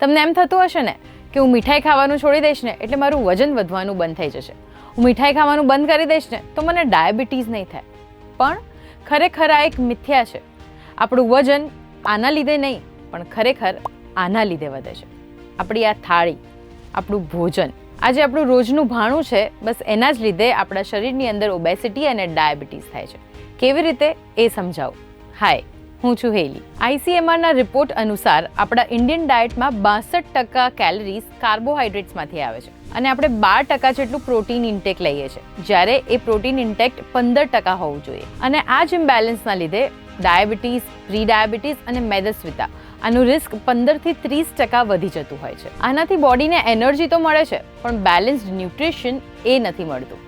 તમને એમ થતું હશે ને કે હું મીઠાઈ ખાવાનું છોડી દઈશ ને એટલે મારું વજન વધવાનું બંધ થઈ જશે. હું મીઠાઈ ખાવાનું બંધ કરી દઈશ ને તો મને ડાયાબિટીસ નહીં થાય. પણ ખરેખર આ એક મિથ્યા છે. આપણું વજન આના લીધે નહીં પણ ખરેખર આના લીધે વધે છે. આપણી આ થાળી, આપણું ભોજન, આજે આપણું રોજનું ભાણું છે, બસ એના જ લીધે આપણા શરીરની અંદર ઓબેસિટી અને ડાયાબિટીસ થાય છે. કેવી રીતે એ સમજાવું. હાય, હું છું હેલી. ICMRના રિપોર્ટ અનુસાર આપણા ઇન્ડિયન ડાયટમાં 62% કેલરીઝ કાર્બોહાઈડ્રેટ્સમાંથી આવે છે અને આપણે 12% જેટલું પ્રોટીન ઇન્ટેક લઈએ છીએ, જ્યારે એ પ્રોટીન ઇન્ટેક 15% હોવું જોઈએ. અને આ જ ઇમ્બેલેન્સના લીધે ડાયાબિટીસ, પ્રી ડાયાબિટીસ અને મેદસ્વીતા આનું રિસ્ક 15 થી 30% વધી જતું હોય છે. આનાથી બોડીને એનર્જી તો મળે છે પણ બેલેન્સ્ડ ન્યુટ્રિશન એ નથી મળતું.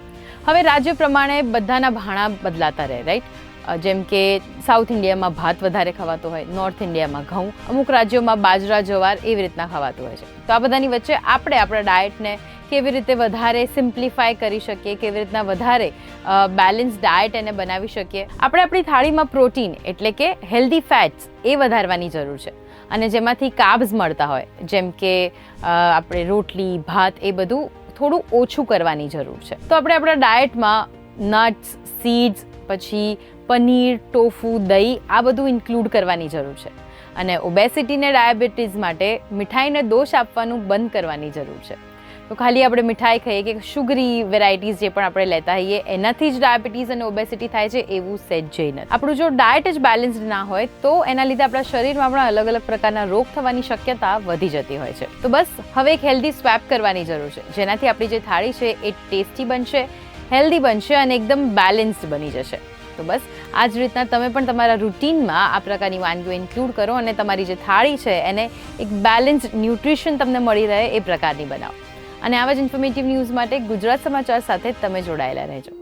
હવે રાજ્ય પ્રમાણે બધાના ભાણા બદલાતા રહે, રાઈટ? જેમ કે સાઉથ ઇન્ડિયામાં ભાત વધારે ખવાતો હોય, નોર્થ ઇન્ડિયામાં ઘઉં, અમુક રાજ્યોમાં બાજરા, જવાર એવી રીતના ખવાતું હોય છે. તો આ બધાની વચ્ચે આપણે આપણા ડાયટને કેવી રીતે વધારે સિમ્પ્લિફાય કરી શકીએ, કેવી રીતના વધારે બેલેન્સ ડાયટ એને બનાવી શકીએ. આપણે આપણી થાળીમાં પ્રોટીન એટલે કે હેલ્ધી ફેટ્સ એ વધારવાની જરૂર છે અને જેમાંથી કાર્બ્સ મળતા હોય, જેમ કે આપણે રોટલી, ભાત એ બધું થોડું ઓછું કરવાની જરૂર છે. તો આપણે આપણા ડાયટમાં નટ્સ, સીડ્સ, પછી પનીર, ટોફુ, દહીં આ બધું ઇન્ક્લુડ કરવાની જરૂર છે. અને ઓબેસિટીને ડાયાબિટીસ માટે મીઠાઈને દોષ આપવાનું બંધ કરવાની જરૂર છે. તો ખાલી આપણે મીઠાઈ ખાઈએ કે શુગરી વેરાયટીઝ જે પણ આપણે લેતા હોઈએ એનાથી જ ડાયાબિટીસ અને ઓબેસિટી થાય છે એવું સહેજ નથી. આપણું જો ડાયટ જ બેલેન્સ્ડ ના હોય તો એના લીધે આપણા શરીરમાં પણ અલગ અલગ પ્રકારના રોગ થવાની શક્યતા વધી જતી હોય છે. તો બસ હવે એક હેલ્ધી સ્વેપ કરવાની જરૂર છે, જેનાથી આપણી જે થાળી છે એ ટેસ્ટી બનશે, હેલ્ધી બનશે અને એકદમ બેલેન્સ્ડ બની જશે. તો બસ આ જ રીતના તમે પણ તમારા રૂટીનમાં આ પ્રકારની વાનગીઓ ઇન્ક્લુડ કરો અને તમારી જે થાળી છે એને એક બેલેન્સ્ડ ન્યુટ્રિશન તમને મળી રહે એ પ્રકારની બનાવો. અને આવા જ ઇન્ફોર્મેટિવ ન્યૂઝ માટે ગુજરાત સમાચાર સાથે તમે જોડાયેલા રહેજો.